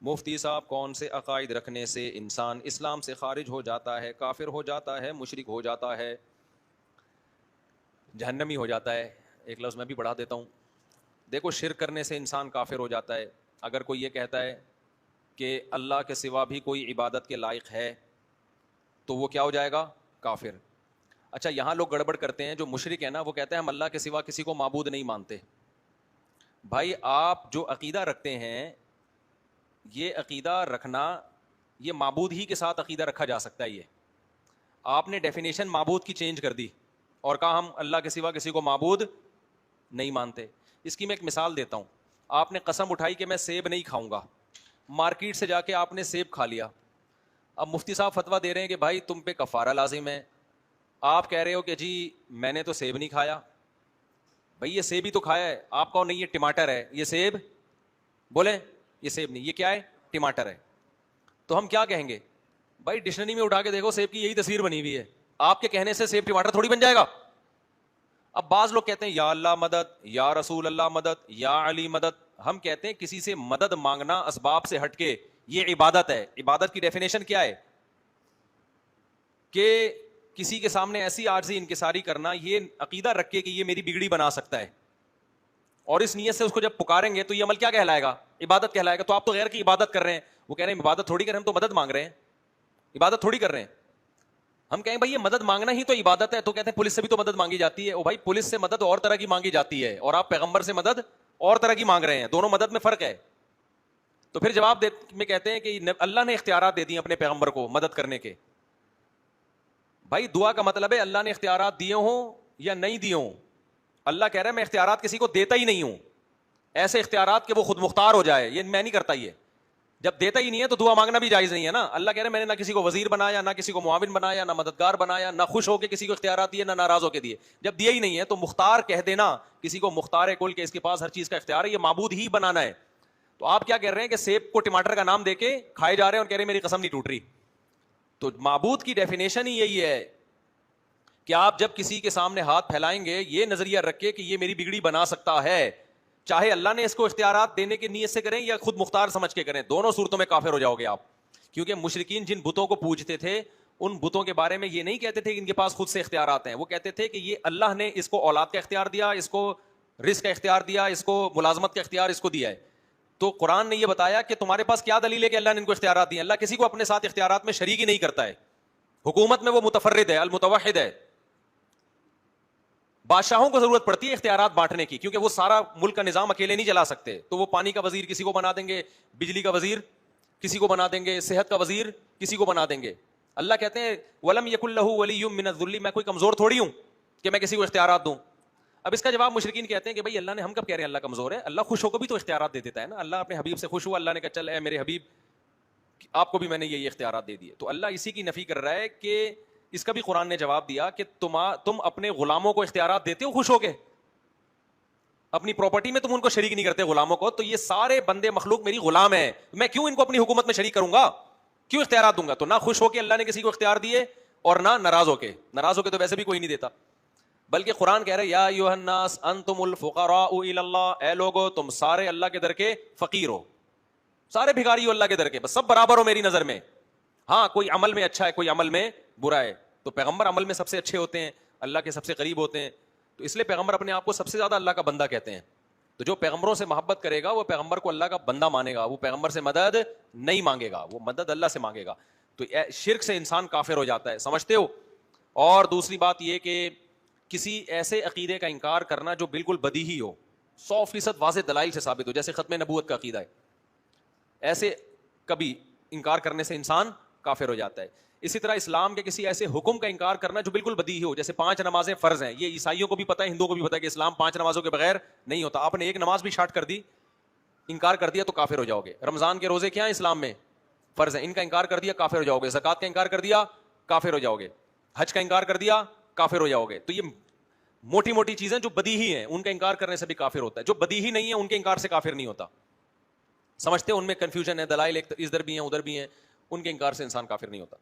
مفتی صاحب، کون سے عقائد رکھنے سے انسان اسلام سے خارج ہو جاتا ہے، کافر ہو جاتا ہے، مشرک ہو جاتا ہے، جہنمی ہو جاتا ہے؟ ایک لفظ میں بھی بڑھا دیتا ہوں. دیکھو، شرک کرنے سے انسان کافر ہو جاتا ہے. اگر کوئی یہ کہتا ہے کہ اللہ کے سوا بھی کوئی عبادت کے لائق ہے تو وہ کیا ہو جائے گا؟ کافر. اچھا، یہاں لوگ گڑبڑ کرتے ہیں. جو مشرک ہے نا، وہ کہتے ہیں ہم اللہ کے سوا کسی کو معبود نہیں مانتے. بھائی، آپ جو عقیدہ رکھتے ہیں، یہ عقیدہ رکھنا، یہ معبود ہی کے ساتھ عقیدہ رکھا جا سکتا ہے. یہ آپ نے ڈیفینیشن معبود کی چینج کر دی اور کہا ہم اللہ کے سوا کسی کو معبود نہیں مانتے. اس کی میں ایک مثال دیتا ہوں. آپ نے قسم اٹھائی کہ میں سیب نہیں کھاؤں گا، مارکیٹ سے جا کے آپ نے سیب کھا لیا. اب مفتی صاحب فتویٰ دے رہے ہیں کہ بھائی تم پہ کفارہ لازم ہے. آپ کہہ رہے ہو کہ جی میں نے تو سیب نہیں کھایا. بھائی، یہ سیب ہی تو کھایا ہے. آپ کہو نہیں، یہ ٹماٹر ہے. یہ سیب، بولیں یہ سیب نہیں، یہ کیا ہے؟ ٹماٹر ہے. تو ہم کیا کہیں گے؟ بھائی ڈکشنری میں اٹھا کے دیکھو، سیب کی یہی تصویر بنی ہوئی ہے. آپ کے کہنے سے سیب ٹماٹر تھوڑی بن جائے گا. اب بعض لوگ کہتے ہیں یا اللہ مدد، یا رسول اللہ مدد، یا علی مدد. ہم کہتے ہیں کسی سے مدد مانگنا اسباب سے ہٹ کے یہ عبادت ہے. عبادت کی ڈیفینیشن کیا ہے؟ کہ کسی کے سامنے ایسی عاجزی انکساری کرنا، یہ عقیدہ رکھ کے کہ یہ میری بگڑی بنا سکتا ہے، اور اس نیت سے اس کو جب پکاریں گے تو یہ عمل کیا کہلائے گا؟ عبادت کہلائے گا. تو آپ تو غیر کی عبادت کر رہے ہیں. وہ کہہ رہے ہیں عبادت تھوڑی کر رہے ہیں، ہم تو مدد مانگ رہے ہیں. عبادت تھوڑی کر رہے ہیں. ہم کہیں بھائی یہ مدد مانگنا ہی تو عبادت ہے. تو کہتے ہیں پولیس سے بھی تو مدد مانگی جاتی ہے. او بھائی، پولیس سے مدد اور طرح کی مانگی جاتی ہے، اور آپ پیغمبر سے مدد اور طرح کی مانگ رہے ہیں. دونوں مدد میں فرق ہے. تو پھر جواب میں کہتے ہیں کہ اللہ نے اختیارات دے دیے اپنے پیغمبر کو مدد کرنے کے. بھائی دعا کا مطلب ہے اللہ نے اختیارات دیے ہوں یا نہیں دیے ہوں. اللہ کہہ رہا ہے میں اختیارات کسی کو دیتا ہی نہیں ہوں. ایسے اختیارات کہ وہ خود مختار ہو جائے، یہ میں نہیں کرتا. یہ جب دیتا ہی نہیں ہے تو دعا مانگنا بھی جائز نہیں ہے نا. اللہ کہہ رہے ہیں میں نے نہ کسی کو وزیر بنایا، نہ کسی کو معاون بنایا، نہ مددگار بنایا، نہ خوش ہو کے کسی کو اختیارات دیے، نہ ناراض ہو کے دیے. جب دیے ہی نہیں ہے تو مختار کہہ دینا کسی کو مختار کل کے اس کے پاس ہر چیز کا اختیار ہے، یہ معبود ہی بنانا ہے. تو آپ کیا کہہ رہے ہیں کہ سیب کو ٹماٹر کا نام دے کے کھائے جا رہے ہیں اور کہہ رہے ہیں میری قسم نہیں ٹوٹ رہی. تو معبود کی ڈیفینیشن ہی یہی ہے کہ آپ جب کسی کے سامنے ہاتھ پھیلائیں گے، یہ نظریہ رکھے کہ یہ میری بگڑی بنا سکتا ہے، چاہے اللہ نے اس کو اختیارات دینے کی نیت سے کریں یا خود مختار سمجھ کے کریں، دونوں صورتوں میں کافر ہو جاؤ گے آپ. کیونکہ مشرکین جن بتوں کو پوجتے تھے، ان بتوں کے بارے میں یہ نہیں کہتے تھے کہ ان کے پاس خود سے اختیارات ہیں. وہ کہتے تھے کہ یہ اللہ نے اس کو اولاد کا اختیار دیا، اس کو رزق کا اختیار دیا، اس کو ملازمت کا اختیار اس کو دیا ہے. تو قرآن نے یہ بتایا کہ تمہارے پاس کیا دلیل ہے کہ اللہ نے ان کو اختیارات دیے؟ اللہ کسی کو اپنے ساتھ اختیارات میں شریک ہی نہیں کرتا ہے. حکومت میں وہ متفرد ہے، المتوحد ہے. بادشاہوں کو ضرورت پڑتی ہے اختیارات بانٹنے کی، کیونکہ وہ سارا ملک کا نظام اکیلے نہیں چلا سکتے. تو وہ پانی کا وزیر کسی کو بنا دیں گے، بجلی کا وزیر کسی کو بنا دیں گے، صحت کا وزیر کسی کو بنا دیں گے. اللہ کہتے ہیں وَلَمْ يَكُنْ لَهُ وَلِيٌّ مِّنَ الذُّلِّ، میں کوئی کمزور تھوڑی ہوں کہ میں کسی کو اختیارات دوں. اب اس کا جواب مشرکین کہتے ہیں کہ بھائی اللہ نے، ہم کب کہہ رہے ہیں اللہ کمزور ہے؟ اللہ خوش ہو کو بھی تو اختیارات دے دیتا ہے نا. اللہ اپنے حبیب سے خوش ہوا، اللہ نے کہا چل اے میرے حبیب، آپ کو بھی میں نے یہ اختیارات دے دیے. تو اللہ اسی کی نفی کر رہا ہے کہ اس کا بھی قرآن نے جواب دیا کہ تم اپنے غلاموں کو اختیارات دیتے ہو خوش ہو کے، اپنی پراپرٹی میں تم ان کو شریک نہیں کرتے غلاموں کو. تو یہ سارے بندے مخلوق میری غلام ہیں، میں کیوں ان کو اپنی حکومت میں شریک کروں گا؟ کیوں اختیارات دوں گا؟ تو نہ خوش ہو کے اللہ نے کسی کو اختیار دیے اور نہ ناراض ہو کے. ناراض ہو کے تو ویسے بھی کوئی نہیں دیتا. بلکہ قرآن کہہ رہے یا ایھا الناس انتم الفقراء الی اللہ، اے لوگو تم سارے اللہ کے در کے فقیر ہو، سارے بھکاری ہو اللہ کے در کے، بس سب برابر ہو میری نظر میں. ہاں کوئی عمل میں اچھا ہے، کوئی عمل میں برا ہے. تو پیغمبر عمل میں سب سے اچھے ہوتے ہیں، اللہ کے سب سے قریب ہوتے ہیں. تو اس لیے پیغمبر اپنے آپ کو سب سے زیادہ اللہ کا بندہ کہتے ہیں. تو جو پیغمبروں سے محبت کرے گا وہ پیغمبر کو اللہ کا بندہ مانے گا، وہ پیغمبر سے مدد نہیں مانگے گا، وہ مدد اللہ سے مانگے گا. تو شرک سے انسان کافر ہو جاتا ہے، سمجھتے ہو؟ اور دوسری بات یہ کہ کسی ایسے عقیدے کا انکار کرنا جو بالکل بدیہی ہو، 100% واضح دلائل سے ثابت ہو، جیسے ختم نبوت کا عقیدہ ہے، ایسے کبھی انکار کرنے سے انسان کافر ہو جاتا ہے. اسی طرح اسلام کے کسی ایسے حکم کا انکار کرنا جو بالکل بدیہی ہو، جیسے 5 نمازیں فرض ہیں. یہ عیسائیوں کو بھی پتہ ہے، ہندوؤں کو بھی پتہ ہے کہ اسلام 5 نمازوں کے بغیر نہیں ہوتا. آپ نے ایک نماز بھی شارٹ کر دی، انکار کر دیا تو کافر ہو جاؤ گے. رمضان کے روزے کیا ہیں اسلام میں؟ فرض ہیں. ان کا انکار کر دیا کافر ہو جاؤ گے. زکوٰۃ کا انکار کر دیا کافر ہو جاؤ گے. حج کا انکار کر دیا کافر ہو جاؤ گے. تو یہ موٹی موٹی چیزیں جو بدیہی ہیں ان کا انکار کرنے سے بھی کافر ہوتا ہے. جو بدیہی نہیں ہے ان کے انکار سے کافر نہیں ہوتا. سمجھتے ہیں؟ ان میں کنفیوژن ہے، دلائل ایک ادھر بھی ہیں ادھر بھی ہیں، ان کے انکار سے انسان کافر نہیں ہوتا.